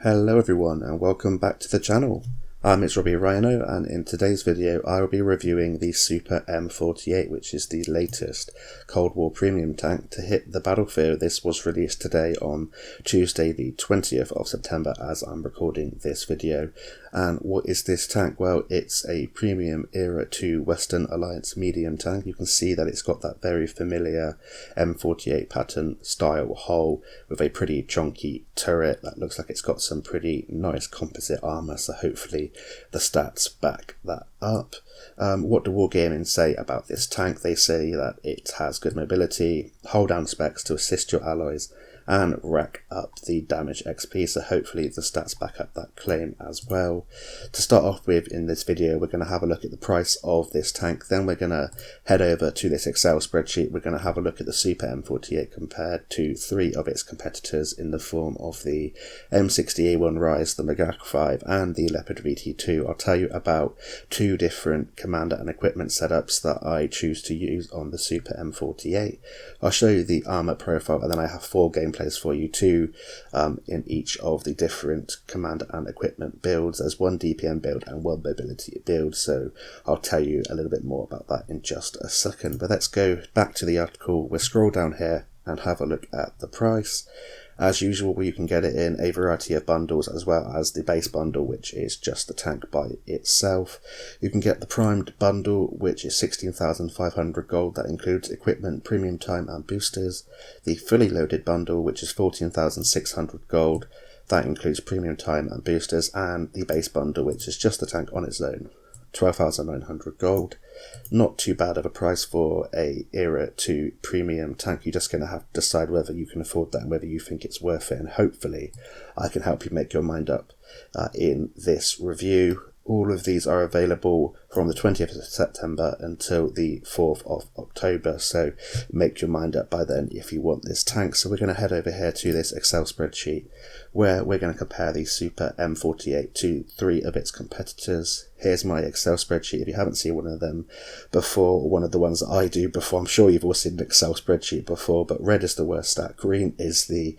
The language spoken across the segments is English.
Hello everyone and welcome back to the channel. It's Robbie Rhino, and in today's video I will be reviewing the Super M48, which is the latest Cold War premium tank to hit the battlefield. This was released today on Tuesday the 20th of September as I'm recording this video. And what is this tank? Well, it's a premium era 2 Western Alliance medium tank. You can see that it's got that very familiar M48 Patton style hull with a pretty chunky turret that looks like it's got some pretty nice composite armor, so hopefully the stats back that up. What do Wargaming say about this tank? They say that it has good mobility, hold down specs to assist your allies, and rack up the damage XP, so hopefully the stats back up that claim as well. To start off with in this video, we're going to have a look at the price of this tank, then we're going to head over to this Excel spreadsheet. We're going to have a look at the Super M48 compared to three of its competitors in the form of the M48 Rise, the Magak 5 and the Leopard VT2. I'll tell you about two different commander and equipment setups that I choose to use on the Super M48. I'll show you the armor profile, and then I have four gameplays for you too in each of the different commander and equipment builds. There's one DPM build and one mobility build, so I'll tell you a little bit more about that in just a second. But let's go back to the article. We'll scroll down here and have a look at the price. As usual, you can get it in a variety of bundles, as well as the base bundle, which is just the tank by itself. You can get the primed bundle, which is 16,500 gold. That includes equipment, premium time and boosters. The fully loaded bundle, which is 14,600 gold. That includes premium time and boosters. And the base bundle, which is just the tank on its own, 12,900 gold. Not too bad of a price for a era 2 premium tank. You're just going to have to decide whether you can afford that and whether you think it's worth it, and hopefully I can help you make your mind up in this review. All of these are available from the 20th of September until the 4th of October, so make your mind up by then if you want this tank. So we're going to head over here to this Excel spreadsheet where we're going to compare the Super M48 to three of its competitors. Here's my Excel spreadsheet. If you haven't seen one of them before, or one of the ones that I do before, I'm sure you've all seen an Excel spreadsheet before, but red is the worst stat, green is the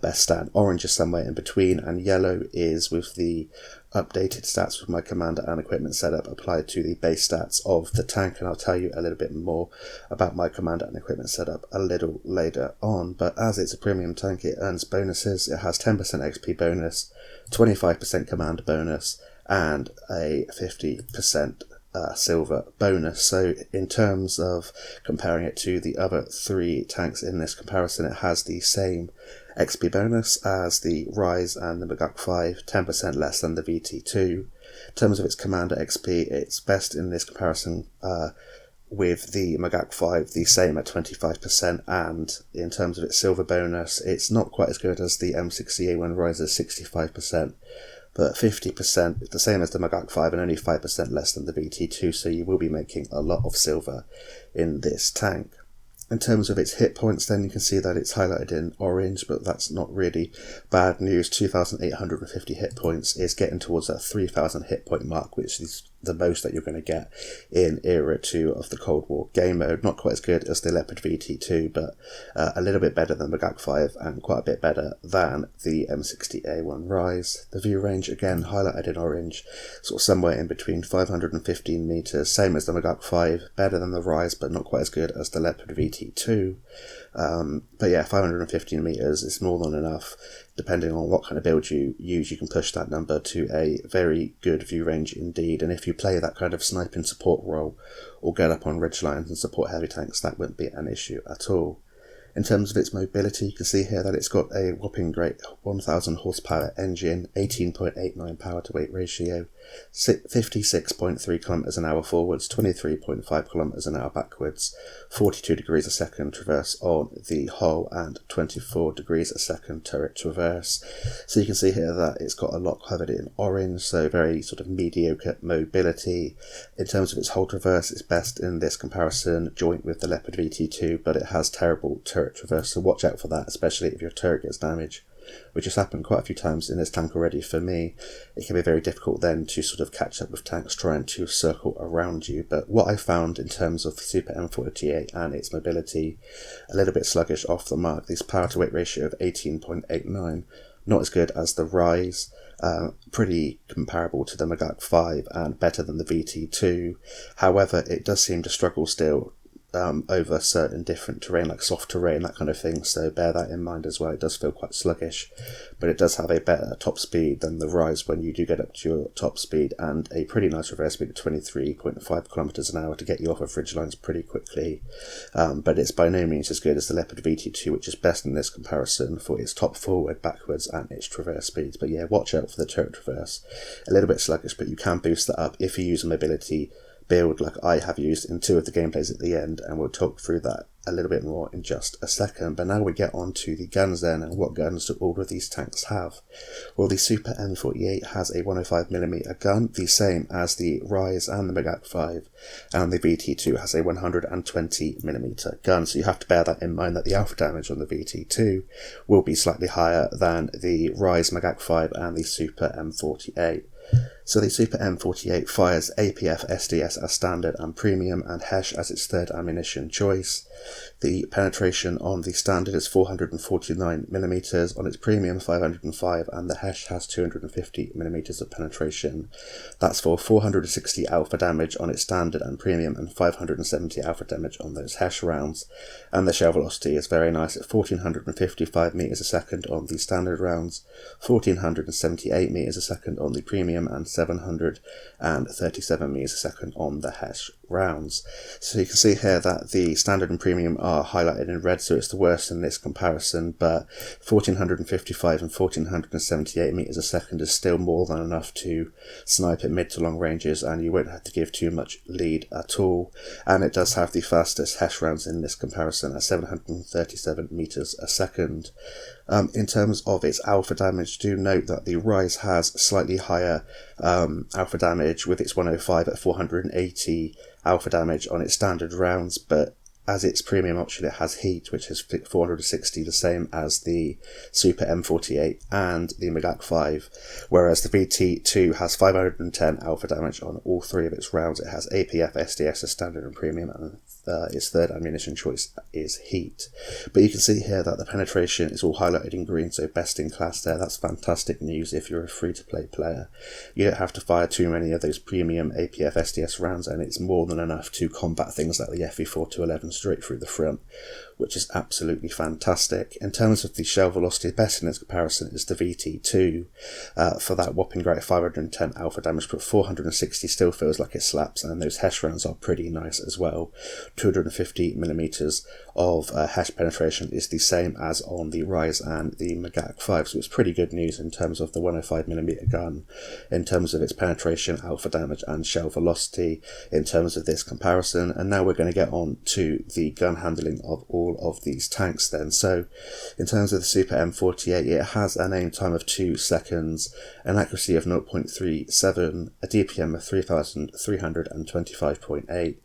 best stat, orange is somewhere in between, and yellow is with the updated stats with my commander and equipment setup applied to the base stats of the tank. And I'll tell you a little bit more about my commander and equipment setup a little later on. But as it's a premium tank, it earns bonuses. It has 10% XP bonus, 25% commander bonus, and a 50% silver bonus. So in terms of comparing it to the other three tanks in this comparison, it has the same XP bonus as the Rise and the Magak 5, 10% less than the VT2. In terms of its commander XP, it's best in this comparison with the Magak 5, the same at 25%, and in terms of its silver bonus, it's not quite as good as the M48 Rise's 65%, but 50%, the same as the Magak 5 and only 5% less than the VT2, so you will be making a lot of silver in this tank. In terms of its hit points, then you can see that it's highlighted in orange, but that's not really bad news. 2,850 hit points is getting towards that 3,000 hit point mark, which is the most that you're going to get in Era 2 of the Cold War game mode. Not quite as good as the Leopard VT2, but a little bit better than the Magak 5 and quite a bit better than the M48 Rise. The view range, again, highlighted in orange, sort of somewhere in between 515 meters, same as the Magak 5, better than the Rise, but not quite as good as the Leopard VT2. But yeah, 515 meters is more than enough. Depending on what kind of build you use, you can push that number to a very good view range indeed. And if you play that kind of sniping support role or get up on ridge lines and support heavy tanks, that wouldn't be an issue at all. In terms of its mobility, you can see here that it's got a whopping great 1000 horsepower engine, 18.89 power to weight ratio, 56.3 kilometers an hour forwards, 23.5 kilometers an hour backwards, 42 degrees a second traverse on the hull, and 24 degrees a second turret traverse. So you can see here that it's got a lot covered in orange, so very sort of mediocre mobility. In terms of its hull traverse, it's best in this comparison joint with the Leopard VT2, but it has terrible turret traverse, so watch out for that, especially if your turret gets damaged, which has happened quite a few times in this tank already for me. It can be very difficult then to sort of catch up with tanks trying to circle around you. But what I found in terms of the Super M48 and its mobility, a little bit sluggish off the mark. This power to weight ratio of 18.89 not as good as the Rise, pretty comparable to the Magak 5 and better than the VT2. However, it does seem to struggle still over certain different terrain, like soft terrain, that kind of thing, so bear that in mind as well. It does feel quite sluggish, but it does have a better top speed than the Rise when you do get up to your top speed, and a pretty nice reverse speed of 23.5 kilometers an hour to get you off of ridge lines pretty quickly. But it's by no means as good as the Leopard VT2, which is best in this comparison for its top forward, backwards, and its traverse speeds. But yeah, watch out for the turret traverse. A little bit sluggish, but you can boost that up if you use a mobility build like I have used in 2 of the gameplays at the end, and we'll talk through that a little bit more in just a second. But now we get on to the guns then, and what guns do all of these tanks have? Well, the Super M48 has a 105mm gun, the same as the Rise and the Magak 5, and the VT2 has a 120mm gun, so you have to bear that in mind, that the alpha damage on the VT2 will be slightly higher than the Rise, Magak 5 and the Super M48. So the Super M48 fires APF SDS as standard and premium, and HESH as its third ammunition choice. The penetration on the standard is 449mm, on its premium 505, and the HESH has 250mm of penetration. That's for 460 alpha damage on its standard and premium, and 570 alpha damage on those HESH rounds. And the shell velocity is very nice at 1455 meters a second on the standard rounds, 1478 meters a second on the premium, and 737 meters a second on the HESH rounds. So you can see here that the standard and premium are highlighted in red, so it's the worst in this comparison, but 1455 and 1478 meters a second is still more than enough to snipe at mid to long ranges, and you won't have to give too much lead at all. And it does have the fastest HESH rounds in this comparison at 737 meters a second. In terms of its alpha damage, do note that the Rise has slightly higher alpha damage with its 105 at 480 alpha damage on its standard rounds, but as its premium option it has Heat, which is 460, the same as the Super M48 and the Magak 5, whereas the VT2 has 510 alpha damage on all 3 of its rounds. It has APF SDS as standard and premium, and its third ammunition choice is Heat. But you can see here that the penetration is all highlighted in green, so best in class there. That's fantastic news if you're a free-to-play player. You don't have to fire too many of those premium APF SDS rounds, and it's more than enough to combat things like the FE4-11 straight through the front, which is absolutely fantastic. In terms of the shell velocity, best in its comparison is the VT2 for that whopping great 510 alpha damage, but 460 still feels like it slaps, and those HESH rounds are pretty nice as well. 250mm of HESH penetration is the same as on the Rise and the Magak 5, so it's pretty good news in terms of the 105mm gun, in terms of its penetration, alpha damage and shell velocity in terms of this comparison. And now we're going to get on to the gun handling of all of these tanks then. So in terms of the Super M48, it has an aim time of 2 seconds, an accuracy of 0.37, a DPM of 3325.8.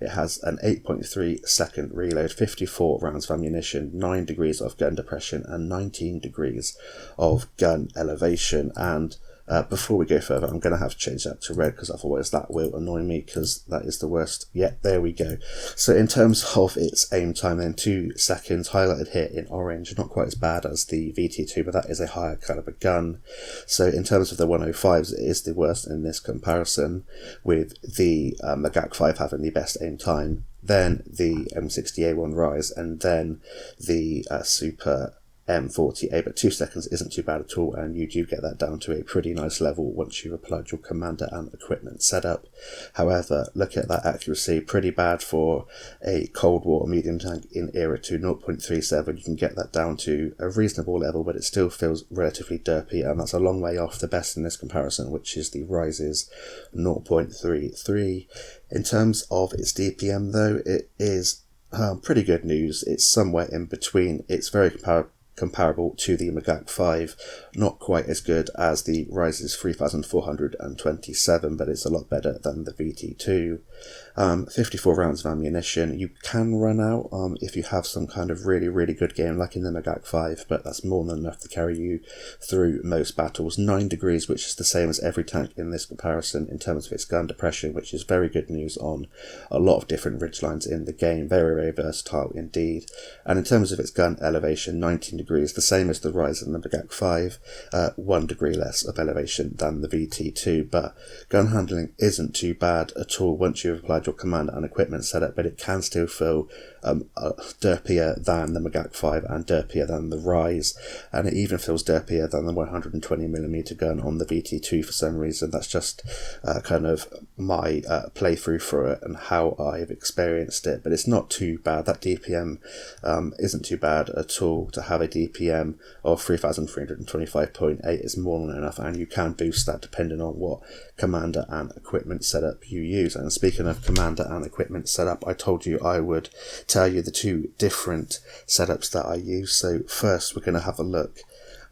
It has an 8.3 second reload, 54 rounds of ammunition, 9 degrees of gun depression, and 19 degrees of gun elevation. And before we go further, I'm going to have to change that to red, because otherwise that will annoy me, because that is the worst. Yeah, there we go. So in terms of its aim time then, 2 seconds, highlighted here in orange, not quite as bad as the VT2, but that is a higher caliber gun. So in terms of the 105s, it is the worst in this comparison, with the Magak 5 having the best aim time, then the M60A1 Rise, and then the Super M48, but 2 seconds isn't too bad at all, and you do get that down to a pretty nice level once you've applied your commander and equipment setup. However, look at that accuracy, pretty bad for a Cold War medium tank in Era 2, 0.37. You can get that down to a reasonable level, but it still feels relatively derpy, and that's a long way off the best in this comparison, which is the Rise's 0.33. In terms of its DPM though, it is pretty good news. It's somewhere in between. It's very comparable to the Magak 5, not quite as good as the Rise's 3427, but it's a lot better than the VT2. 54 rounds of ammunition. You can run out if you have some kind of really good game like in the Magak 5, but that's more than enough to carry you through most battles. 9 degrees, which is the same as every tank in this comparison in terms of its gun depression, which is very good news on a lot of different ridgelines in the game. Very versatile indeed. And in terms of its gun elevation, 19 degrees, the same as the rise in the Magak 5, 1 degree less of elevation than the VT2, but gun handling isn't too bad at all once you've applied your command and equipment setup, but it can still feel derpier than the Magak 5 and derpier than the rise, and it even feels derpier than the 120mm gun on the VT2 for some reason. That's just kind of my playthrough for it and how I've experienced it, but it's not too bad. That DPM isn't too bad at all. To have a DPM of 3325.8 is more than enough, and you can boost that depending on what commander and equipment setup you use. And speaking of commander and equipment setup, I told you I would tell you the two different setups that I use. So first we're going to have a look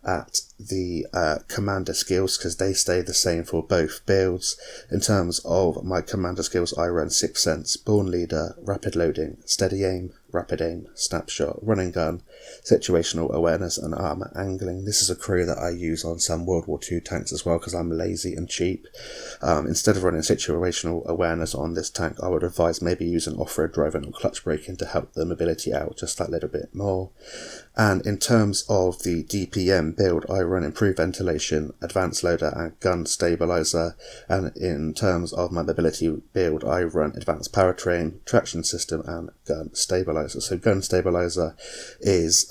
at the commander skills, because they stay the same for both builds. In terms of my commander skills, I run 6 Sense, Born Leader, Rapid Loading, Steady Aim, Rapid Aim, Snapshot, Run and Gun, Situational Awareness and Armour Angling. This is a crew that I use on some World War II tanks as well, because I'm lazy and cheap. Instead of running Situational Awareness on this tank, I would advise maybe using off-road driving or clutch braking to help the mobility out just that little bit more. And in terms of the DPM build, I run Improved Ventilation, Advanced Loader and Gun Stabilizer. And in terms of my mobility build, I run Advanced Powertrain, Traction System and Gun Stabilizer. So Gun Stabilizer is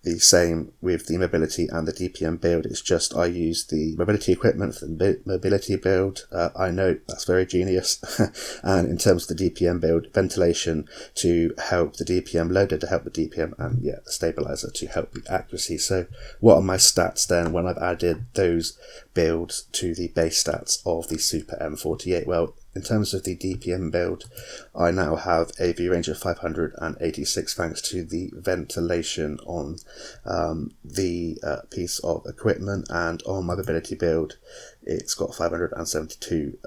the same with the mobility and the DPM build. It's just I use the mobility equipment for the mobility build. I know that's very genius. And in terms of the DPM build, ventilation to help the DPM, loader to help the DPM, and the stabilizer to help the accuracy. So what are my stats then when I've added those builds to the base stats of the Super M48? Well, in terms of the DPM build, I now have a view range of 586 thanks to the ventilation on the piece of equipment, and on my mobility build it's got 572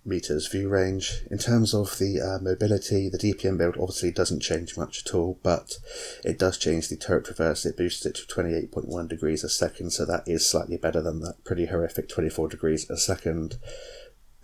meters view range. In terms of the mobility, the DPM build obviously doesn't change much at all, but it does change the turret traverse. It boosts it to 28.1 degrees a second, so that is slightly better than that pretty horrific 24 degrees a second.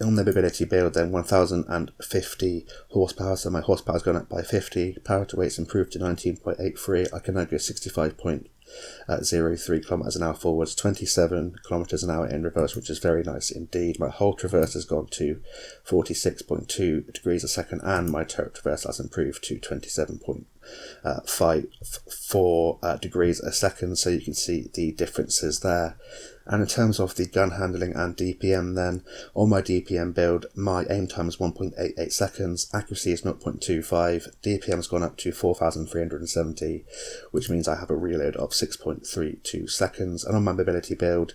On the mobility build then, 1050 horsepower, so my horsepower's gone up by 50, power to weight's improved to 19.83, I can now go 65.03 kilometers an hour forwards, 27 kilometers an hour in reverse, which is very nice indeed. My whole traverse has gone to 46.2 degrees a second, and my turret traverse has improved to 27.54 degrees a second, so you can see the differences there. And in terms of the gun handling and DPM then, on my DPM build, my aim time is 1.88 seconds, accuracy is 0.25, DPM has gone up to 4,370, which means I have a reload of 6.32 seconds. And on my mobility build,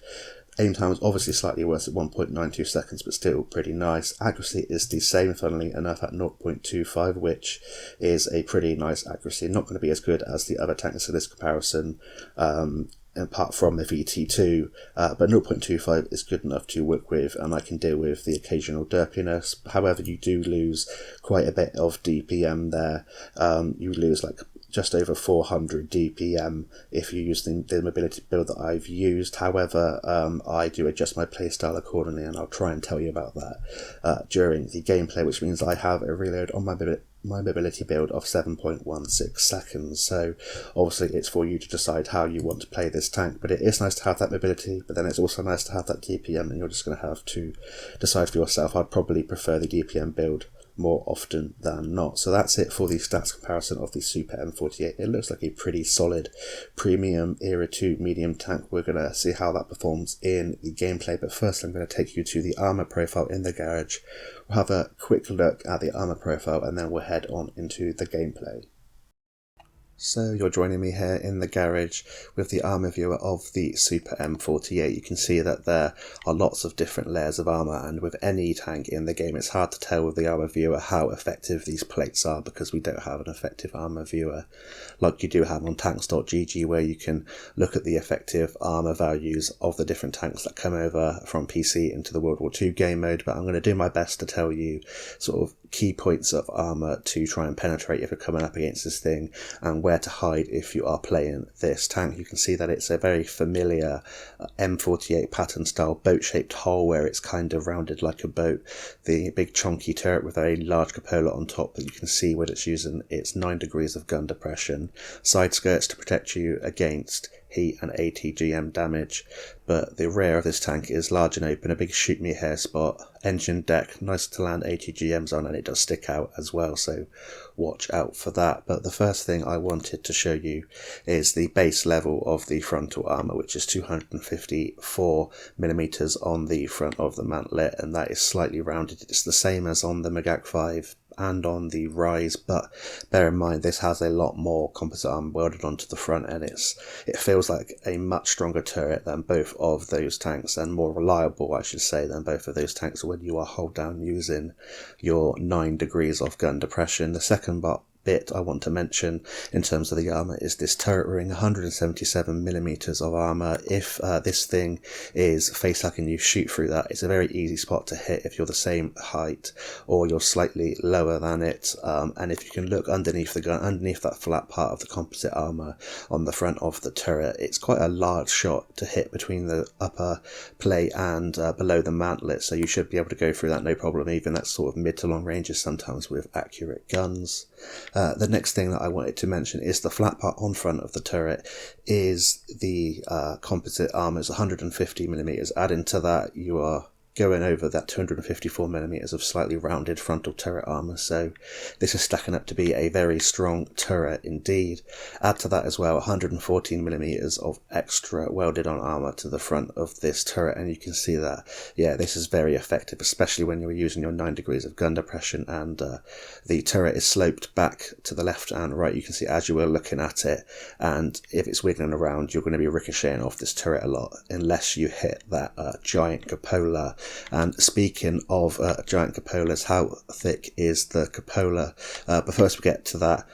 aim time is obviously slightly worse at 1.92 seconds, but still pretty nice. Accuracy is the same, funnily enough, at 0.25, which is a pretty nice accuracy. Not going to be as good as the other tanks in this comparison, apart from the VT2, but 0.25 is good enough to work with, and I can deal with the occasional derpiness. However, you do lose quite a bit of DPM there. You lose like just over 400 DPM if you use the mobility build that I've used. However, I do adjust my playstyle accordingly, and I'll try and tell you about that during the gameplay, which means I have a reload on my mobility build of 7.16 seconds. So obviously it's for you to decide how you want to play this tank, but it is nice to have that mobility, but then it's also nice to have that DPM, and you're just going to have to decide for yourself. I'd probably prefer the DPM build more often than not. So that's it for the stats comparison of the Super M48. It looks like a pretty solid premium era 2 medium tank. We're going to see how that performs in the gameplay, but first I'm going to take you to the armor profile in the garage. We'll have a quick look at the armor profile, and then we'll head on into the gameplay. So you're joining me here in the garage with the armour viewer of the Super M48. You can see that there are lots of different layers of armour, and with any tank in the game it's hard to tell with the armour viewer how effective these plates are, because we don't have an effective armour viewer like you do have on tanks.gg, where you can look at the effective armour values of the different tanks that come over from PC into the World War II game mode. But I'm going to do my best to tell you sort of key points of armour to try and penetrate if you're coming up against this thing, and where to hide if you are playing this tank. You can see that it's a very familiar M48 Patton style boat shaped hull where it's kind of rounded like a boat. The big chunky turret with a large cupola on top that you can see when it's using its 9 degrees of gun depression, side skirts to protect you against heat and ATGM damage, but the rear of this tank is large and open, a big shoot me hair spot, engine deck, nice to land ATGMs on, and it does stick out as well, so watch out for that. But the first thing I wanted to show you is the base level of the frontal armour, which is 254mm on the front of the mantlet, and that is slightly rounded. It's the same as on the Magak 5 and on the Rise, but bear in mind this has a lot more composite armor welded onto the front, and it feels like a much stronger turret than both of those tanks, and more reliable, I should say, than both of those tanks when you are hold down using your 9 degrees of gun depression. The second bit I want to mention in terms of the armor is this turret ring, 177mm of armor. If this thing is face hugging you, shoot through that. It's a very easy spot to hit if you're the same height or you're slightly lower than it, and if you can look underneath the gun, underneath that flat part of the composite armor on the front of the turret, it's quite a large shot to hit between the upper plate and below the mantlet, so you should be able to go through that no problem, even at sort of mid to long ranges sometimes with accurate guns. The next thing that I wanted to mention is the flat part on front of the turret is the composite armor is 150mm. Adding to that, you are going over that 254mm of slightly rounded frontal turret armor, so this is stacking up to be a very strong turret indeed. Add to that as well 114mm of extra welded on armor to the front of this turret, and you can see that, yeah, this is very effective, especially when you're using your 9 degrees of gun depression, and the turret is sloped back to the left and right, you can see as you were looking at it, and if it's wiggling around you're going to be ricocheting off this turret a lot unless you hit that giant cupola. And speaking of giant cupolas, how thick is the cupola? But first we get to that,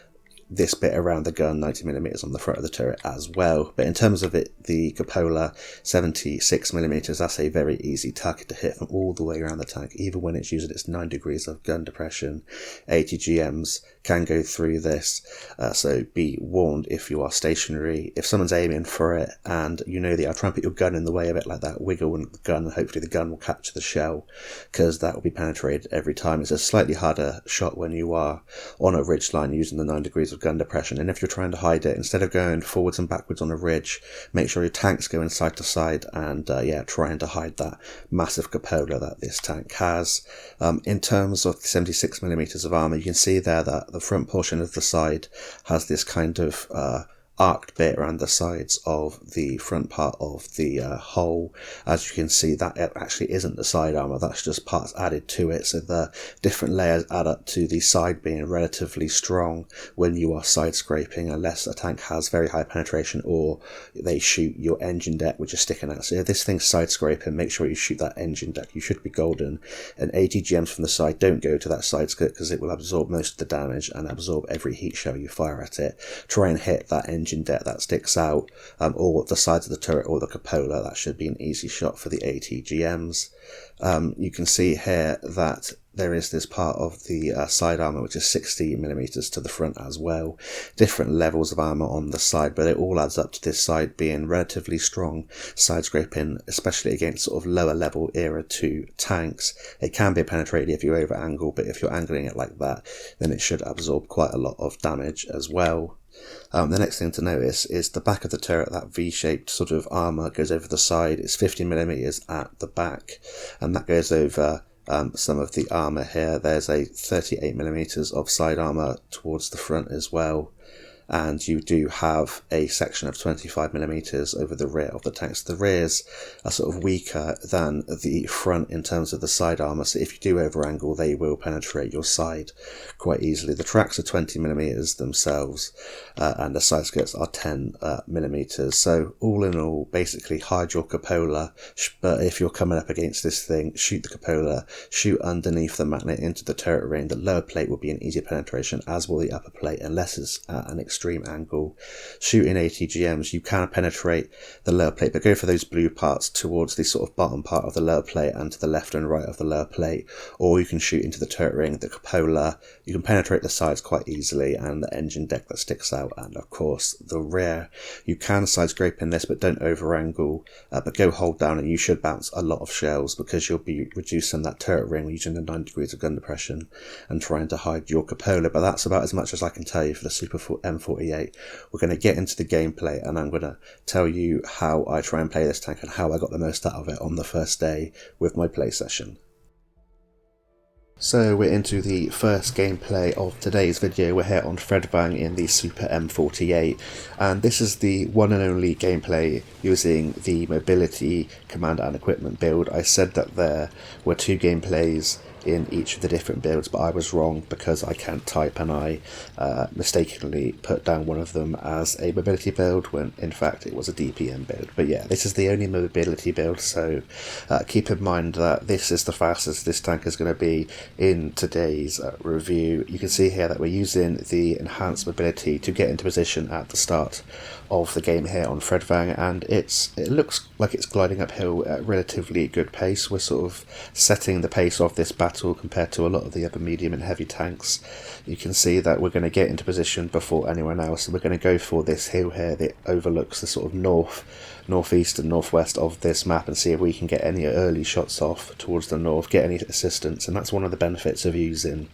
this bit around the gun, 90mm on the front of the turret as well. But in terms of it, the cupola, 76mm, that's a very easy target to hit from all the way around the tank, even when it's using its 9 degrees of gun depression. ATGMs can go through this, so be warned if you are stationary. If someone's aiming for it and you know they are trying to put your gun in the way of it like that, wiggle the gun and hopefully the gun will capture the shell, because that will be penetrated every time. It's a slightly harder shot when you are on a ridge line using the 9 degrees of gun depression, and if you're trying to hide it, instead of going forwards and backwards on a ridge, make sure your tank's going side to side, and trying to hide that massive cupola that this tank has. In terms of the 76mm of armor, you can see there that the front portion of the side has this kind of arced bit around the sides of the front part of the hull. As you can see, that actually isn't the side armor, that's just parts added to it, so the different layers add up to the side being relatively strong when you are side scraping, unless a tank has very high penetration or they shoot your engine deck which is sticking out. So if this thing's side scraping, make sure you shoot that engine deck, you should be golden. And ATGMs from the side don't go to that side skirt because it will absorb most of the damage and absorb every heat shell you fire at it. Try and hit that engine deck that sticks out, or the sides of the turret or the cupola. That should be an easy shot for the ATGMs. You can see here that there is this part of the side armor which is 60mm to the front as well. Different levels of armor on the side, but it all adds up to this side being relatively strong side scraping, especially against sort of lower level era 2 tanks. It can be penetrated if you over angle, but if you're angling it like that, then it should absorb quite a lot of damage as well. The next thing to notice is the back of the turret, that V-shaped sort of armor goes over the side. It's 50mm at the back, and that goes over some of the armor here. There's a 38mm of side armor towards the front as well, and you do have a section of 25mm over the rear of the tank. So the rears are sort of weaker than the front in terms of the side armor, so if you do over angle they will penetrate your side quite easily. The tracks are 20mm themselves, and the side skirts are 10mm. So all in all, basically hide your cupola, but if you're coming up against this thing, shoot the cupola, shoot underneath the magnet into the turret ring. The lower plate will be an easier penetration, as will the upper plate, unless it's at an extreme angle. Shooting ATGMs, you can penetrate the lower plate, but go for those blue parts towards the sort of bottom part of the lower plate and to the left and right of the lower plate, or you can shoot into the turret ring, the cupola. You can penetrate the sides quite easily, and the engine deck that sticks out, and of course the rear. You can side scrape in this, but don't over angle, but go hold down, and you should bounce a lot of shells because you'll be reducing that turret ring using the 9 degrees of gun depression and trying to hide your cupola. But that's about as much as I can tell you for the Super M48. We're going to get into the gameplay, and I'm going to tell you how I try and play this tank and how I got the most out of it on the first day with my play session. So we're into the first gameplay of today's video. We're here on Fredvang in the Super M48, and this is the one and only gameplay using the mobility command and equipment build. I said that there were 2 gameplays in each of the different builds, but I was wrong because I can't type, and I mistakenly put down one of them as a mobility build when in fact it was a DPM build. But yeah, this is the only mobility build, so keep in mind that this is the fastest this tank is going to be in today's review. You can see here that we're using the enhanced mobility to get into position at the start of the game here on Fredvang, and it looks like it's gliding uphill at relatively good pace. We're sort of setting the pace of this battle compared to a lot of the other medium and heavy tanks. You can see that we're going to get into position before anyone else, and we're going to go for this hill here that overlooks the sort of northeast and northwest of this map, and see if we can get any early shots off towards the north, get any assistance. And that's one of the benefits of using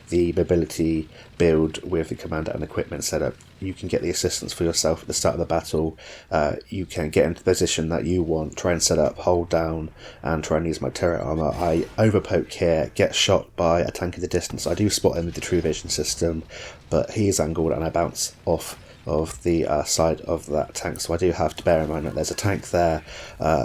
the mobility build with the command and equipment setup. You can get the assistance for yourself at the start of the battle. You can get into the position that you want, try and set up, hold down, and try and use my turret armor. I overpoke here, get shot by a tank in the distance. I do spot him with the true vision system, but he is angled and I bounce off of the side of that tank, so I do have to bear in mind that there's a tank there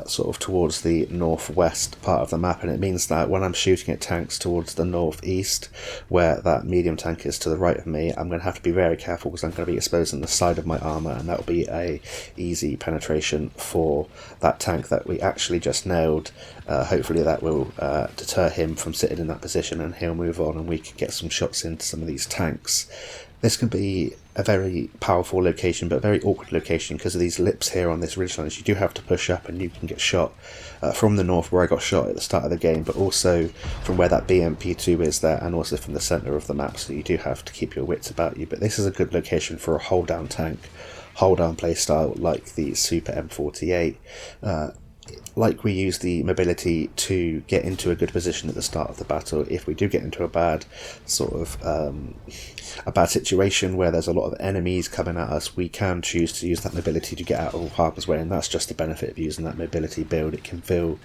sort of towards the northwest part of the map, and it means that when I'm shooting at tanks towards the northeast where that medium tank is to the right of me, I'm going to have to be very careful because I'm going to be exposing the side of my armor, and that will be a easy penetration for that tank that we actually just nailed. Hopefully that will deter him from sitting in that position, and he'll move on and we can get some shots into some of these tanks. This can be a very powerful location, but a very awkward location because of these lips here on this ridgeline. You do have to push up, and you can get shot from the north where I got shot at the start of the game, but also from where that BMP2 is there, and also from the centre of the map, so you do have to keep your wits about you. But this is a good location for a hold down tank, hold down playstyle like the Super M48. Like we use the mobility to get into a good position at the start of the battle. If we do get into a bad sort of a bad situation where there's a lot of enemies coming at us, we can choose to use that mobility to get out of harm's way, and that's just the benefit of using that mobility build. It can feel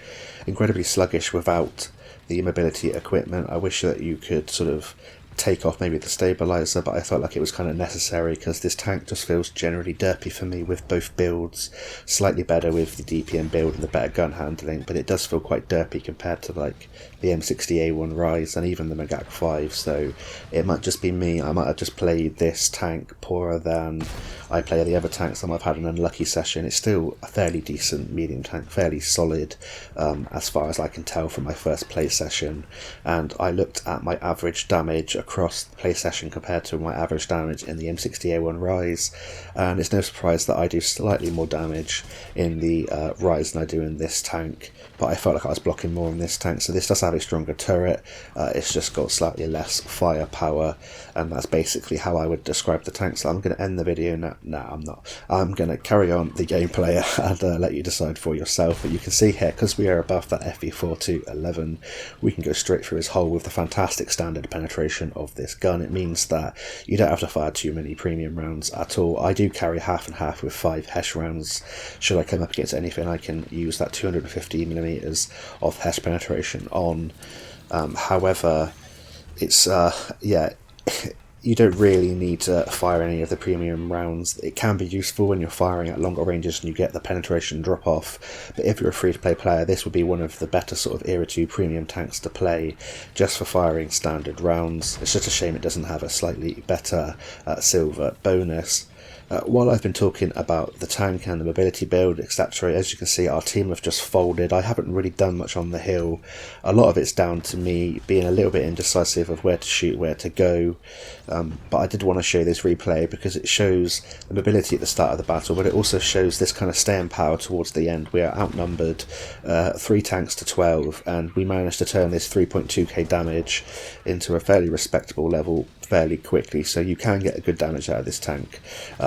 incredibly sluggish without the mobility equipment. I wish that you could sort of take off maybe the stabilizer, but I felt like it was kind of necessary because this tank just feels generally derpy for me with both builds. Slightly better with the DPM build and the better gun handling, but it does feel quite derpy compared to like the M60A1 Rise and even the Magak 5, so it might just be me. I might have just played this tank poorer than I play the other tanks, and I've had an unlucky session. It's still a fairly decent medium tank, fairly solid as far as I can tell from my first play session, and I looked at my average damage across the play session compared to my average damage in the M60A1 Rise, and it's no surprise that I do slightly more damage in the Rise than I do in this tank, but I felt like I was blocking more in this tank. So this does have a stronger turret, it's just got slightly less firepower, and that's basically how I would describe the tank. So I'm going to end the video now. No, I'm not. I'm going to carry on the gameplay and let you decide for yourself. But you can see here, because we are above that FE4 to 11, we can go straight through his hull with the fantastic standard penetration of this gun. It means that you don't have to fire too many premium rounds at all. I do carry half and half with 5 HESH rounds. Should I come up against anything, I can use that 250mm of HESH penetration on. However, it's yeah, you don't really need to fire any of the premium rounds. It can be useful when you're firing at longer ranges and you get the penetration drop off, but if you're a free-to-play player, this would be one of the better sort of Era 2 premium tanks to play just for firing standard rounds. It's just a shame it doesn't have a slightly better silver bonus. While I've been talking about the tank and the mobility build, etc., as you can see, our team have just folded. I haven't really done much on the hill. A lot of it's down to me being a little bit indecisive of where to shoot, where to go. But I did want to show this replay because it shows the mobility at the start of the battle, but it also shows this kind of staying power towards the end. We are outnumbered 3 tanks to 12, and we managed to turn this 3.2k damage into a fairly respectable level fairly quickly, so you can get a good damage out of this tank.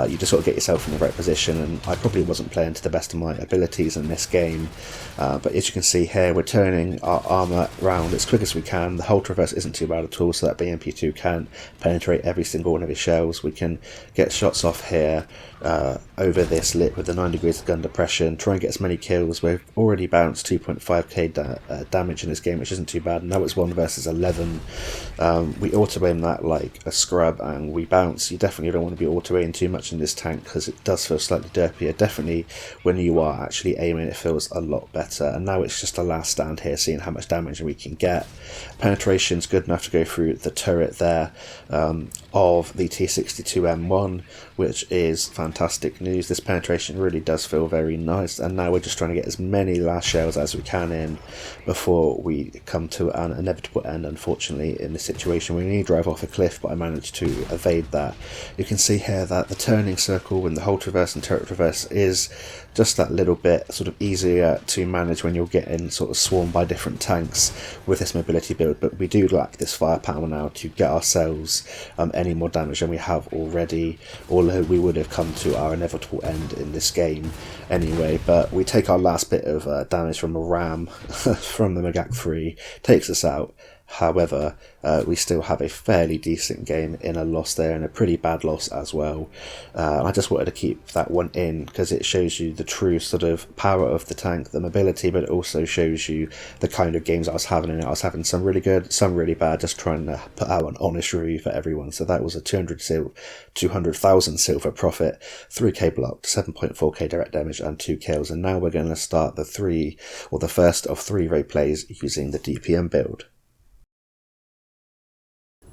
You just sort of get yourself in the right position, and I probably wasn't playing to the best of my abilities in this game, but as you can see here, we're turning our armour round as quick as we can. The hull traverse isn't too bad at all, so that BMP2 can penetrate every single one of his shells. We can get shots off here over this lip with the 9 degrees of gun depression, try and get as many kills. We've already bounced 2.5k damage in this game, which isn't too bad. Now it's 1 versus 11. We auto aim that like a scrub and we bounce. You definitely don't want to be auto aiming too much in this tank because it does feel slightly derpier. Definitely when you are actually aiming, it feels a lot better. And now it's just a last stand here, seeing how much damage we can get. Penetration's good enough to go through the turret there of the T62M1, which is fantastic news. This penetration really does feel very nice, and now we're just trying to get as many last shells as we can in before we come to an inevitable end. Unfortunately, in this situation we need to drive off a cliff, but I managed to evade that. You can see here that the turning circle when the hull traverse and turret traverse is just that little bit sort of easier to manage when you're getting sort of swarmed by different tanks with this mobility build, but we do lack this firepower now to get ourselves any more damage than we have already, although we would have come to our inevitable end in this game anyway. But we take our last bit of damage from a ram from the Magak 3, takes us out. However, we still have a fairly decent game in a loss there, and a pretty bad loss as well. I just wanted to keep that one in because it shows you the true sort of power of the tank, the mobility, but it also shows you the kind of games I was having in it. I was having some really good, some really bad, just trying to put out an honest review for everyone. So that was a 200,000 silver profit, 3k blocked, 7.4k direct damage and 2 kills. And now we're going to start the first of 3 raid plays using the DPM build.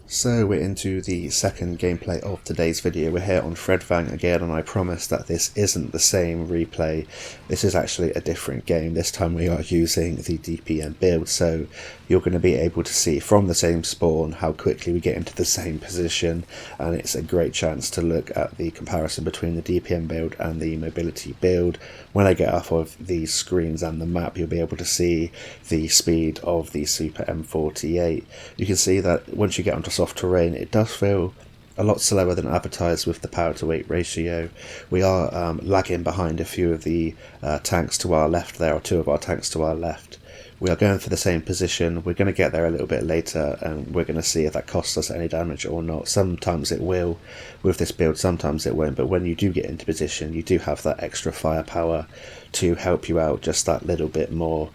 So we're into the second gameplay of today's video. We're here on Fredvang again, and I promise that this isn't the same replay. This is actually a different game. This time we are using the DPM build, so you're going to be able to see from the same spawn how quickly we get into the same position, and it's a great chance to look at the comparison between the DPM build and the mobility build. When I get off of these screens and the map, you'll be able to see the speed of the Super M48. You can see that once you get onto soft terrain, it does feel a lot slower than advertised with the power to weight ratio. We are lagging behind a few of the tanks to our left there, or 2 of our tanks to our left. We are going for the same position. We're going to get there a little bit later, and we're going to see if that costs us any damage or not. Sometimes it will with this build, sometimes it won't, but when you do get into position, you do have that extra firepower to help you out just that little bit more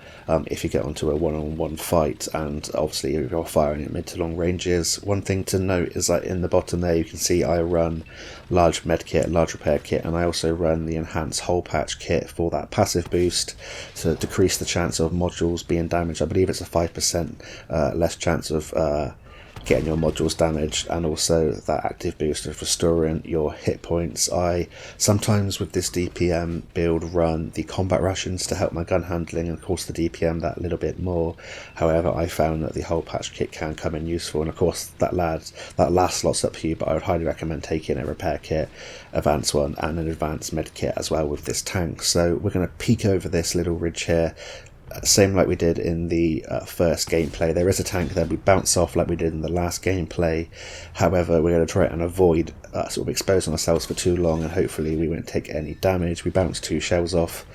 if you get onto a one-on-one fight, and obviously if you're firing at mid to long ranges. One thing to note is that in the bottom there you can see I run large med kit, large repair kit, and I also run the enhanced hole patch kit for that passive boost to decrease the chance of modules being damaged. I believe it's a 5% less chance of getting your modules damaged, and also that active boost of restoring your hit points. I sometimes with this DPM build run the combat rations to help my gun handling, and of course the DPM that little bit more. However, I found that the whole patch kit can come in useful, and of course that last slot's up to you, but I would highly recommend taking a repair kit, advanced one, and an advanced med kit as well with this tank. So we're going to peek over this little ridge here, same like we did in the first gameplay. There is a tank there, we bounce off like we did in the last gameplay. However, we're going to try and avoid sort of exposing ourselves for too long, and hopefully we won't take any damage. We bounce 2 shells off.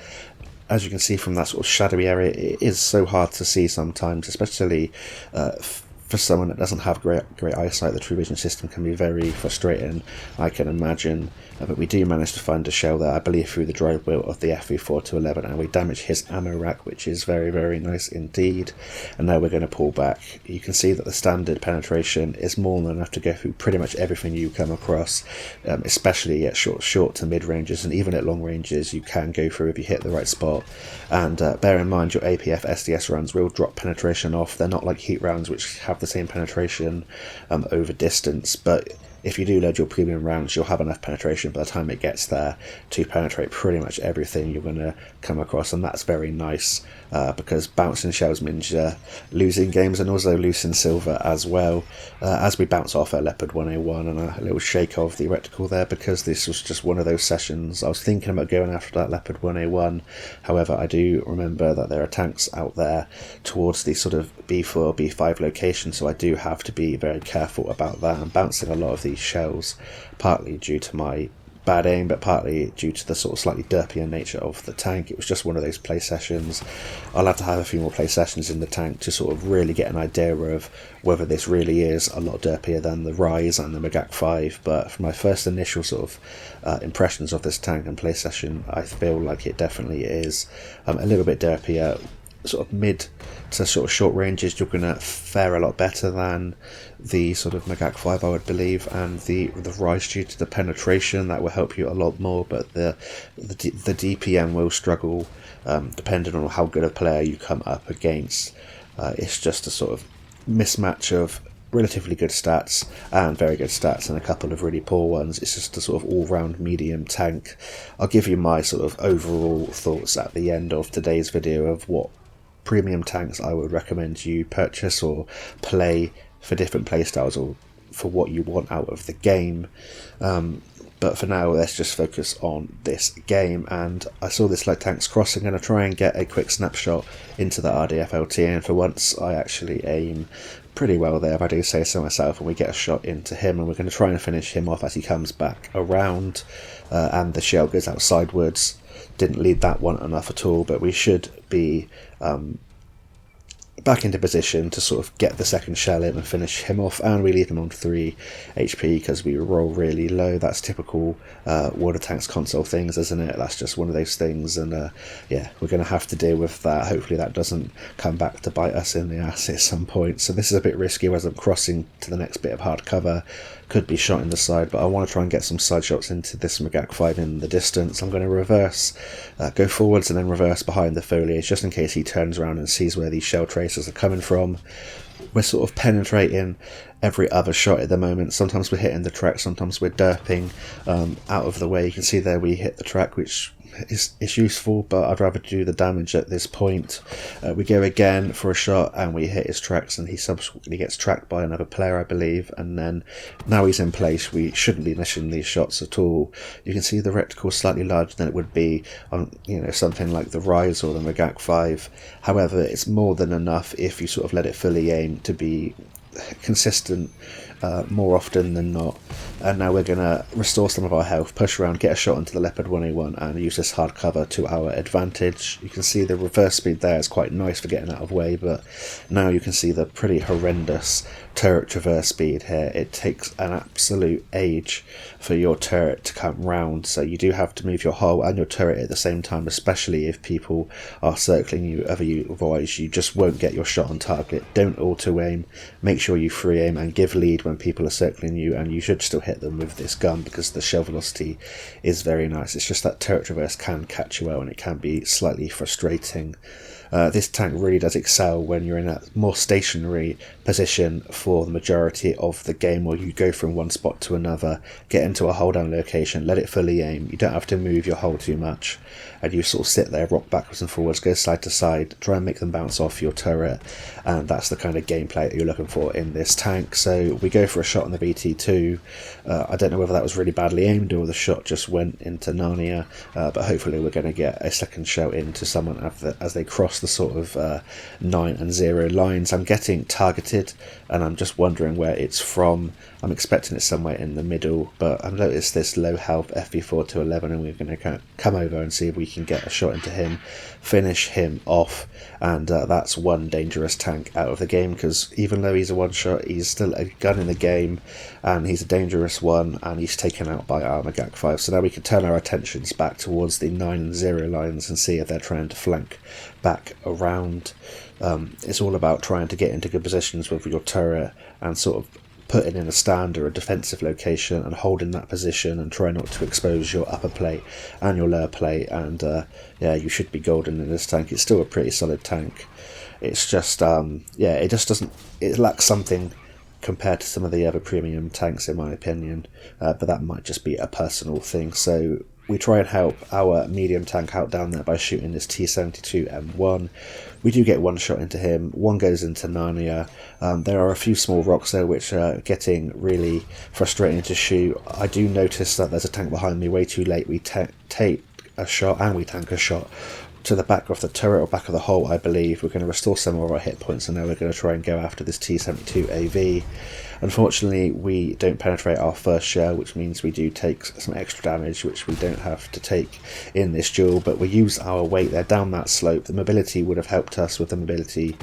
As you can see from that sort of shadowy area, it is so hard to see sometimes, especially for someone that doesn't have great eyesight. The true vision system can be very frustrating, I can imagine, but we do manage to find a shell there, I believe through the drive wheel of the FV4-11, and we damage his ammo rack, which is very, very nice indeed. And now we're going to pull back. You can see that the standard penetration is more than enough to go through pretty much everything you come across, especially at short to mid ranges, and even at long ranges you can go through if you hit the right spot. And bear in mind your APF SDS runs will drop penetration off. They're not like heat rounds which have the same penetration over distance, but if you do load your premium rounds, you'll have enough penetration by the time it gets there to penetrate pretty much everything you're going to come across, and that's very nice because bouncing shells means you're losing games and also losing silver as well. As we bounce off a Leopard 101 and a little shake of the reticle there, because this was just one of those sessions I was thinking about going after that Leopard 101. However, I do remember that there are tanks out there towards the sort of B4, B5 location, so I do have to be very careful about that. I'm bouncing a lot of these shells, partly due to my bad aim, but partly due to the sort of slightly derpier nature of the tank. It was just one of those play sessions. I'll have to have a few more play sessions in the tank to sort of really get an idea of whether this really is a lot derpier than the Rise and the Magak 5, but from my first initial sort of impressions of this tank and play session, I feel like it definitely is a little bit derpier. Sort of mid to sort of short ranges, you're going to fare a lot better than the sort of Magak 5, I would believe, and the Rise due to the penetration that will help you a lot more, but the DPM will struggle depending on how good a player you come up against. It's just a sort of mismatch of relatively good stats and very good stats and a couple of really poor ones. It's just a sort of all-round medium tank. I'll give you my sort of overall thoughts at the end of today's video of what premium tanks I would recommend you purchase or play for different playstyles or for what you want out of the game. But for now, let's just focus on this game. And I saw this light tanks cross. I'm going to try and get a quick snapshot into the RDF LT, and for once I actually aim pretty well there, if I do say so myself, and we get a shot into him, and we're going to try and finish him off as he comes back around, and the shell goes out sidewards. Didn't lead that one enough at all, but we should be back into position to sort of get the second shell in and finish him off, and we leave him on 3 HP because we roll really low. That's typical Water Tanks console things, isn't it? That's just one of those things, and yeah, we're going to have to deal with that. Hopefully that doesn't come back to bite us in the ass at some point. So this is a bit risky as I'm crossing to the next bit of hard cover. Could be shot in the side, but I want to try and get some side shots into this Magak 5 in the distance. I'm going to reverse, go forwards and then reverse behind the foliage just in case he turns around and sees where these shell traces are coming from. We're sort of penetrating every other shot at the moment. Sometimes we're hitting the track, sometimes we're derping out of the way. You can see there we hit the track, which is useful, but I'd rather do the damage at this point. We go again for a shot and we hit his tracks, and he subsequently gets tracked by another player, I believe, and then now he's in place. We shouldn't be missing these shots at all. You can see the reticle slightly larger than it would be on, you know, something like the Rise or the Magak 5. However, it's more than enough if you sort of let it fully aim to be consistent more often than not. And now we're going to restore some of our health, push around, get a shot into the Leopard 101 and use this hard cover to our advantage. You can see the reverse speed there is quite nice for getting out of way, but now you can see the pretty horrendous turret traverse speed here. It takes an absolute age for your turret to come round, so you do have to move your hull and your turret at the same time, especially if people are circling you, otherwise you just won't get your shot on target. Don't auto aim, make sure you free aim and give lead when people are circling you, and you should still hit them with this gun because the shell velocity is very nice. It's just that turret traverse can catch you out and it can be slightly frustrating. This tank really does excel when you're in a more stationary position for the majority of the game, where you go from one spot to another, get into a hold down location, let it fully aim. You don't have to move your hull too much, and you sort of sit there, rock backwards and forwards, go side to side, try and make them bounce off your turret, and that's the kind of gameplay that you're looking for in this tank. So we go for a shot on the BT2. I don't know whether that was really badly aimed or the shot just went into Narnia, but hopefully we're going to get a second shot into someone as they cross the sort of 9 and 0 lines. I'm getting targeted and I'm just wondering where it's from. I'm expecting it somewhere in the middle, but I've noticed this low health FV4 to 11, and we're going to come over and see if we can get a shot into him, finish him off, and that's one dangerous tank out of the game, because even though he's a one shot, he's still a gun in the game, and he's a dangerous one, and he's taken out by our Magak 5. So now we can turn our attentions back towards the 9 and 0 lines and see if they're trying to flank back around. It's all about trying to get into good positions with your turret and sort of putting in a stand or a defensive location and holding that position and try not to expose your upper plate and your lower plate, and yeah, you should be golden in this tank. It's still a pretty solid tank. It's just yeah, it just doesn't, it lacks something compared to some of the other premium tanks in my opinion, but that might just be a personal thing. So we try and help our medium tank out down there by shooting this T72M1. We do get one shot into him, one goes into Narnia. There are a few small rocks there which are getting really frustrating to shoot. I do notice that there's a tank behind me way too late. We take a shot and we tank a shot to the back of the turret or back of the hull, I believe. We're going to restore some of our hit points, and now we're going to try and go after this T72AV. Unfortunately, we don't penetrate our first shell, which means we do take some extra damage, which we don't have to take in this duel, but we use our weight there down that slope. The mobility would have helped us with the mobility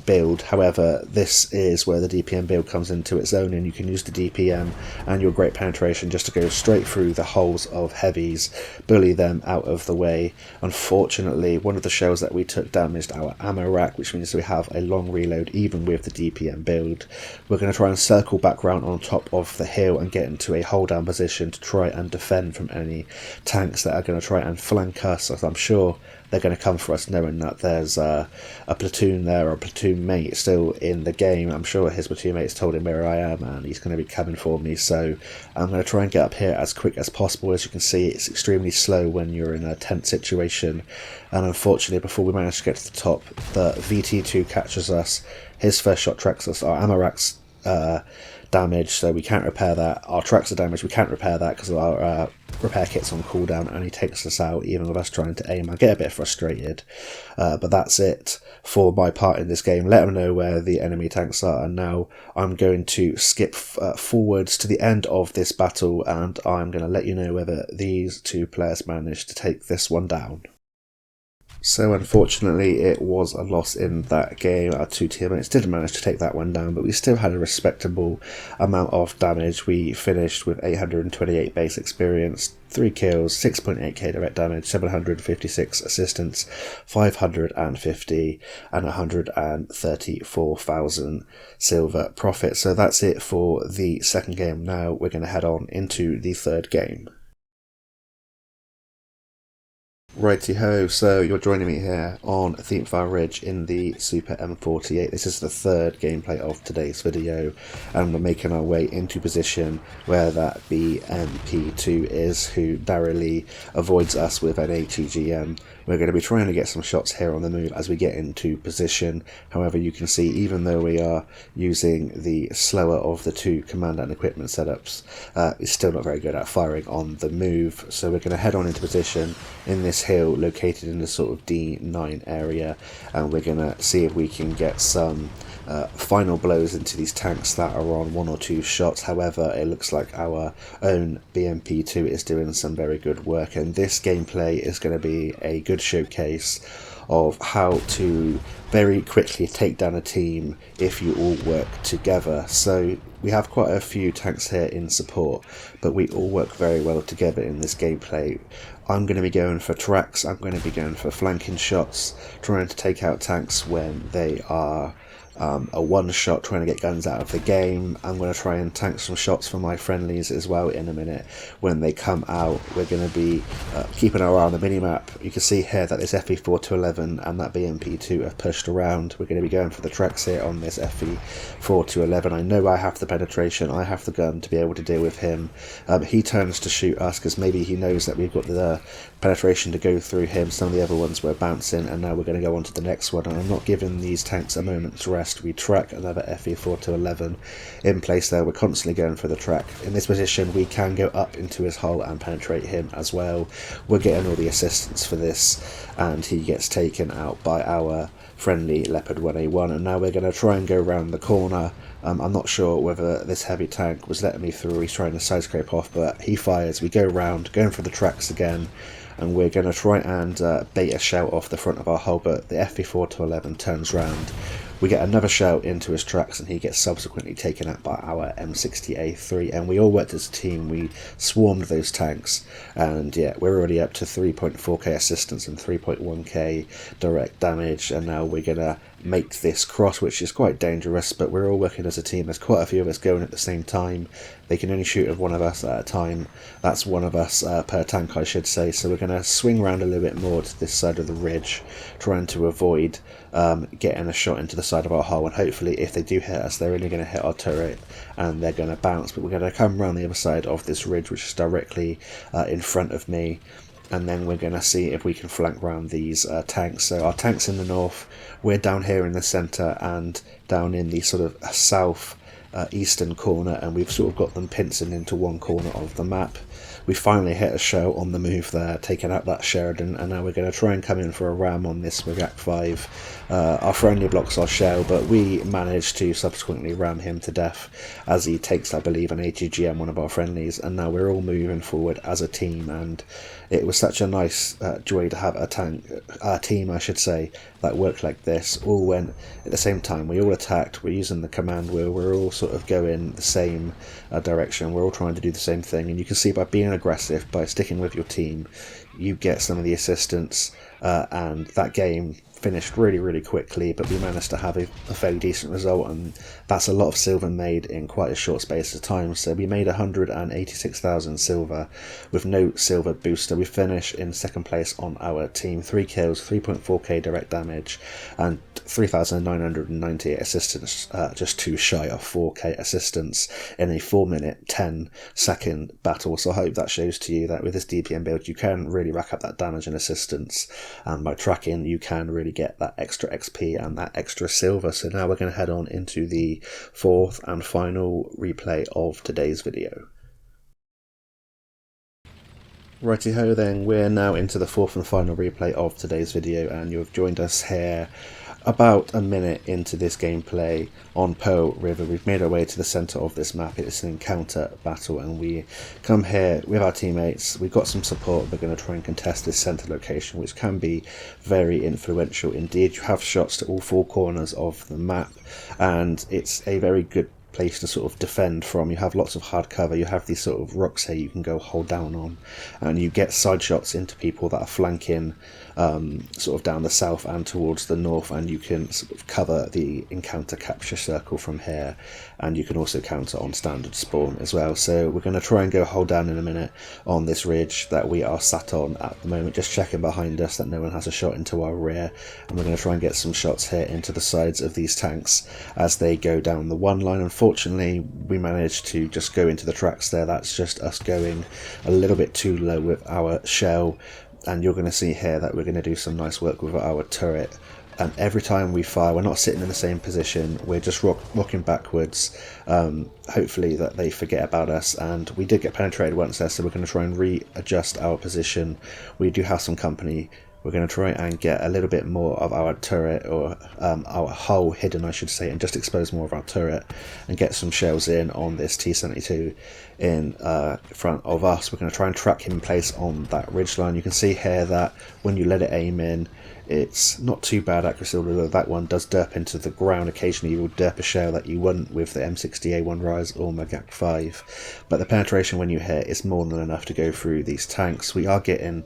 build. However, this is where the DPM build comes into its own, and you can use the DPM and your great penetration just to go straight through the hulls of heavies, bully them out of the way. Unfortunately, one of the shells that we took damaged our ammo rack, which means we have a long reload even with the DPM build. We're going to try and circle back round on top of the hill and get into a hold down position to try and defend from any tanks that are going to try and flank us, as I'm sure they're going to come for us, knowing that there's a platoon there, or a platoon mate still in the game. I'm sure his platoon mate's told him where I am and he's going to be coming for me, so I'm going to try and get up here as quick as possible. As you can see, it's extremely slow when you're in a tense situation, and unfortunately before we manage to get to the top, the VT2 catches us. His first shot tracks us. Our ammo rack's damaged, so we can't repair that. Our tracks are damaged, we can't repair that because of our repair kit's on cooldown, and he takes us out even with us trying to aim. I get a bit frustrated, but that's it for my part in this game. Let them know where the enemy tanks are, and now I'm going to skip forwards to the end of this battle, and I'm going to let you know whether these two players managed to take this one down. So unfortunately it was a loss in that game. Our two teammates didn't manage to take that one down, but we still had a respectable amount of damage. We finished with 828 base experience, 3 kills, 6.8k direct damage, 756 assistance, 550 and 134,000 silver profit. So that's it for the second game. Now we're going to head on into the third game. Righty ho, so you're joining me here on Thiepval Ridge in the Super M48. This is the third gameplay of today's video, and we're making our way into position where that BMP2 is, who narrowly avoids us with an ATGM. We're going to be trying to get some shots here on the move as we get into position. However, you can see even though we are using the slower of the two command and equipment setups, it's still not very good at firing on the move. So we're going to head on into position in this hill located in the sort of D9 area, and we're going to see if we can get some final blows into these tanks that are on 1 or 2 shots. However, it looks like our own BMP2 is doing some very good work, and this gameplay is going to be a good showcase of how to very quickly take down a team if you all work together. So we have quite a few tanks here in support, but we all work very well together in this gameplay. I'm going to be going for tracks, I'm going to be going for flanking shots, trying to take out tanks when they are a one shot, trying to get guns out of the game. I'm going to try and tank some shots for my friendlies as well in a minute when they come out. We're going to be keeping our eye on the minimap. You can see here that this FE4-11 and that BMP2 have pushed around. We're going to be going for the tracks here on this FE4-11. I know I have the penetration, I have the gun to be able to deal with him. He turns to shoot us because maybe he knows that we've got the penetration to go through him. Some of the other ones were bouncing, and now we're going to go on to the next one, and I'm not giving these tanks a moment's rest. We track another FE4-11 in place there. We're constantly going for the track. In this position we can go up into his hull and penetrate him as well. We're getting all the assistance for this, and he gets taken out by our friendly Leopard 1A1, and now we're going to try and go around the corner. I'm not sure whether this heavy tank was letting me through. He's trying to side scrape off, but he fires. We go round, going for the tracks again, and we're going to try and bait a shell off the front of our hull, but the FE4-11 turns round. We get another shell into his tracks, and he gets subsequently taken out by our M60A3, and we all worked as a team. We swarmed those tanks, and yeah, we're already up to 3.4k assistance and 3.1k direct damage, and now we're gonna make this cross, which is quite dangerous, but we're all working as a team. There's quite a few of us going at the same time. They can only shoot at one of us at a time. That's one of us per tank, I should say. So we're going to swing around a little bit more to this side of the ridge, trying to avoid getting a shot into the side of our hull, and hopefully if they do hit us, they're only going to hit our turret and they're going to bounce. But we're going to come around the other side of this ridge, which is directly in front of me, and then we're going to see if we can flank around these tanks. So our tanks in the north, we're down here in the centre and down in the sort of south eastern corner, and we've sort of got them pincing into one corner of the map. We finally hit a shell on the move there, taking out that Sheridan, and now we're going to try and come in for a ram on this with Yak 5. Our friendly blocks our shell, but we managed to subsequently ram him to death as he takes, I believe, an ATGM, one of our friendlies, and now we're all moving forward as a team. And it was such a nice joy to have a team, I should say, that worked like this. All went at the same time. We all attacked. We're using the command wheel. We're all sort of going the same direction. We're all trying to do the same thing. And you can see by being aggressive, by sticking with your team, you get some of the assistance. And that game finished really quickly, but we managed to have a fairly decent result, and that's a lot of silver made in quite a short space of time. So we made 186,000 silver with no silver booster. We finished in second place on our team, 3 kills, 3.4k direct damage, and 3,998 assistance, just too shy of 4k assistance in a 4-minute 10-second battle. So I hope that shows to you that with this DPM build you can really rack up that damage and assistance, and by tracking you can really get that extra XP and that extra silver. So now we're going to head on into the fourth and final replay of today's video. Righty ho then, we're now into the fourth and final replay of today's video, and you've joined us here about a minute into this gameplay on Pearl River. We've made our way to the centre of this map. It's an encounter battle, and we come here with our teammates. We've got some support. We're going to try and contest this centre location, which can be very influential indeed. You have shots to all 4 corners of the map, and it's a very good place to sort of defend from. You have lots of hard cover. You have these sort of rocks here you can go hold down on, and you get side shots into people that are flanking sort of down the south and towards the north, and you can sort of cover the encounter capture circle from here, and you can also counter on standard spawn as well. So we're going to try and go hold down in a minute on this ridge that we are sat on at the moment, just checking behind us that no one has a shot into our rear, and we're going to try and get some shots here into the sides of these tanks as they go down the one line. Unfortunately, we managed to just go into the tracks there. That's just us going a little bit too low with our shell, and you're going to see here that we're going to do some nice work with our turret. And every time we fire, we're not sitting in the same position, we're just rocking backwards, hopefully that they forget about us. And we did get penetrated once there, so we're going to try and readjust our position. We do have some company. We're going to try and get a little bit more of our turret, or our hull hidden I should say, and just expose more of our turret and get some shells in on this T-72 in front of us. We're going to try and track him in place on that ridgeline. You can see here that when you let it aim in, it's not too bad accuracy, although that one does derp into the ground. Occasionally you will derp a shell that you wouldn't with the M60A1 Rise or Magak 5, but the penetration when you hit is more than enough to go through these tanks. We are getting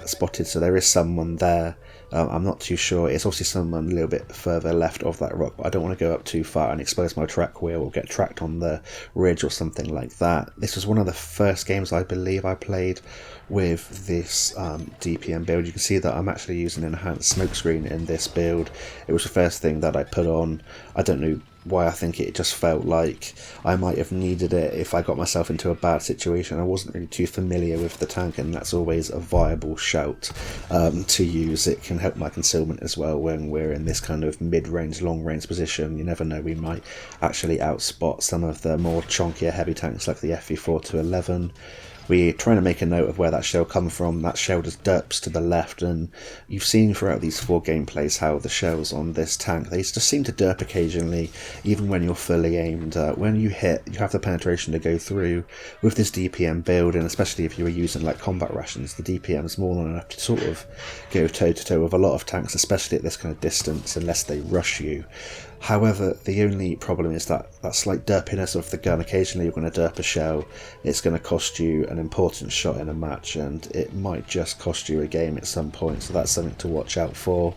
spotted, so there is someone there. I'm not too sure. It's obviously someone a little bit further left of that rock, but I don't want to go up too far and expose my track wheel or get tracked on the ridge or something like that. This was one of the first games I believe I played with this DPM build. You can see that I'm actually using an enhanced smokescreen in this build. It was the first thing that I put on. I don't know why, I think it just felt like I might have needed it if I got myself into a bad situation. I wasn't really too familiar with the tank, and that's always a viable shout to use. It can help my concealment as well when we're in this kind of mid-range, long-range position. You never know, we might actually outspot some of the more chonkier heavy tanks like the FV4-11. We're trying to make a note of where that shell come from. That shell just derps to the left, and you've seen throughout these 4 gameplays how the shells on this tank, they just seem to derp occasionally, even when you're fully aimed. When you hit, you have the penetration to go through. With this DPM build, and especially if you were using like combat rations, the DPM is more than enough to sort of go toe-to-toe with a lot of tanks, especially at this kind of distance, unless they rush you. However, the only problem is that slight derpiness of the gun. Occasionally you're going to derp a shell, it's going to cost you an important shot in a match, and it might just cost you a game at some point, so that's something to watch out for.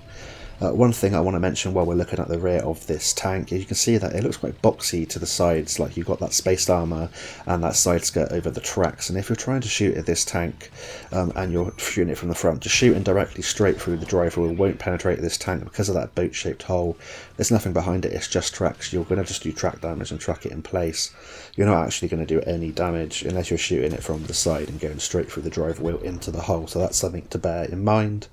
One thing I want to mention while we're looking at the rear of this tank is you can see that it looks quite boxy to the sides, like you've got that spaced armour and that side skirt over the tracks. And if you're trying to shoot at this tank and you're shooting it from the front, just shooting directly straight through the drive wheel won't penetrate this tank because of that boat shaped hole. There's nothing behind it, it's just tracks. You're going to just do track damage and track it in place. You're not actually going to do any damage unless you're shooting it from the side and going straight through the drive wheel into the hole, so that's something to bear in mind.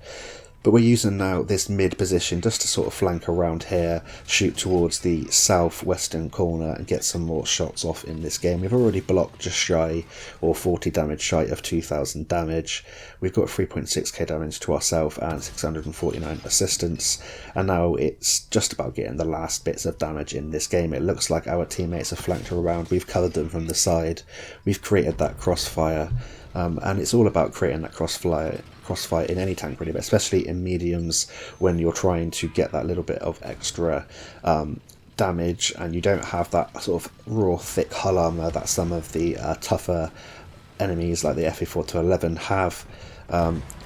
But we're using now this mid position just to sort of flank around here, shoot towards the southwestern corner and get some more shots off in this game. We've already blocked just shy, or 40 damage shy of 2000 damage. We've got 3.6k damage to ourselves and 649 assistance. And now it's just about getting the last bits of damage in this game. It looks like our teammates have flanked around. We've covered them from the side. We've created that crossfire. And it's all about creating that crossfire in any tank really, but especially in mediums when you're trying to get that little bit of extra damage and you don't have that sort of raw thick hull armour that some of the tougher enemies like the FE4-11 have.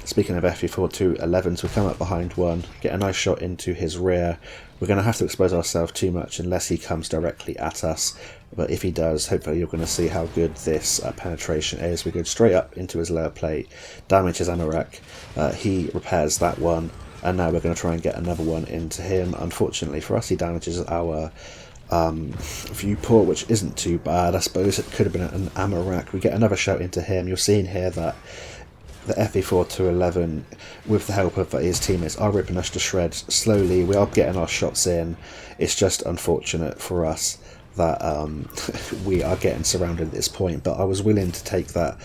Speaking of FE4-11s, we come up behind one, get a nice shot into his rear. We're going to have to expose ourselves too much unless he comes directly at us, but if he does, hopefully you're going to see how good this penetration is. We go straight up into his lower plate, damage his anorak, he repairs that one, and now we're going to try and get another one into him. Unfortunately for us, he damages our viewport, which isn't too bad. I suppose it could have been an anorak. We get another shot into him. You're seeing here that the FE4-11, with the help of his teammates, are ripping us to shreds slowly. We are getting our shots in. It's just unfortunate for us that we are getting surrounded at this point, but I was willing to take that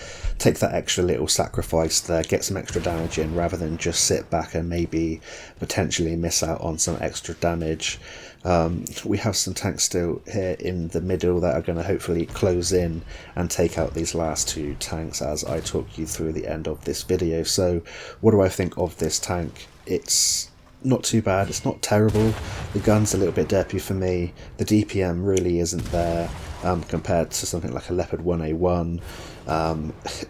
extra little sacrifice there, get some extra damage in, rather than just sit back and maybe potentially miss out on some extra damage. We have some tanks still here in the middle that are going to hopefully close in and take out these last two tanks as I talk you through the end of this video. So what do I think of this tank? It's not too bad, it's not terrible. The gun's a little bit derpy for me. The DPM really isn't there compared to something like a Leopard 1A1.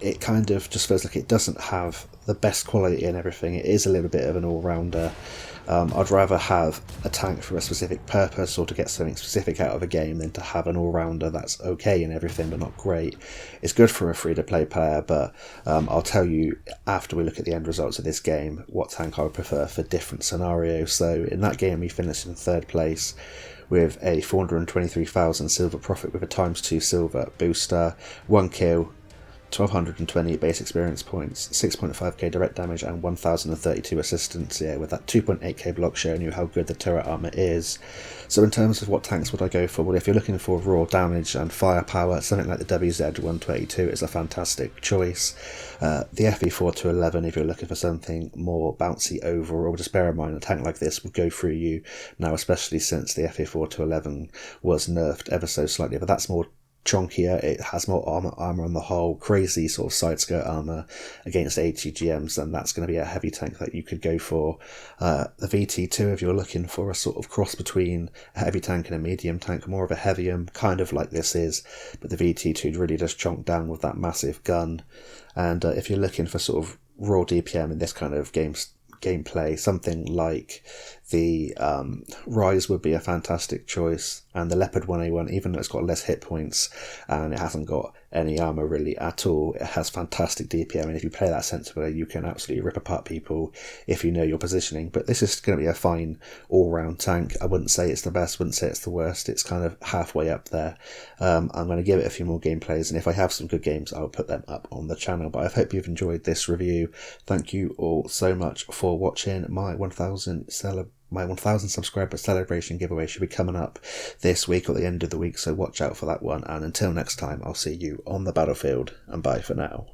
It kind of just feels like it doesn't have the best quality and everything. It is a little bit of an all-rounder. I'd rather have a tank for a specific purpose or to get something specific out of a game than to have an all-rounder that's okay and everything but not great. It's good for a free-to-play player, but I'll tell you after we look at the end results of this game what tank I would prefer for different scenarios. So in that game we finished in 3rd place with a 423,000 silver profit with a ×2 silver booster, 1 kill, 1220 base experience points, 6.5k direct damage and 1032 assistance, yeah, with that 2.8k block showing you how good the turret armor is. So in terms of what tanks would I go for, well, if you're looking for raw damage and firepower, something like the WZ-122 is a fantastic choice. The FE4-11 if you're looking for something more bouncy overall. Just bear in mind a tank like this would go through you now, especially since the FE4-11 was nerfed ever so slightly, but that's more chunkier, it has more armor on the whole, crazy sort of side skirt armor against ATGMs, and that's going to be a heavy tank that you could go for. The VT2 if you're looking for a sort of cross between a heavy tank and a medium tank, more of a heavium, kind of like this is, but the VT2 really does chonk down with that massive gun. And if you're looking for sort of raw DPM in this kind of gameplay, something like the Rise would be a fantastic choice, and the Leopard 1A1, even though it's got less hit points and it hasn't got any armor really at all, it has fantastic DPM, and if you play that sensibly you can absolutely rip apart people if you know your positioning. But this is going to be a fine all-round tank. I wouldn't say it's the best, wouldn't say it's the worst, it's kind of halfway up there. I'm going to give it a few more gameplays, and if I have some good games I'll put them up on the channel. But I hope you've enjoyed this review. Thank you all so much for watching. My 1000 subscriber celebration giveaway should be coming up this week or the end of the week, so watch out for that one, and until next time I'll see you on the battlefield, and bye for now.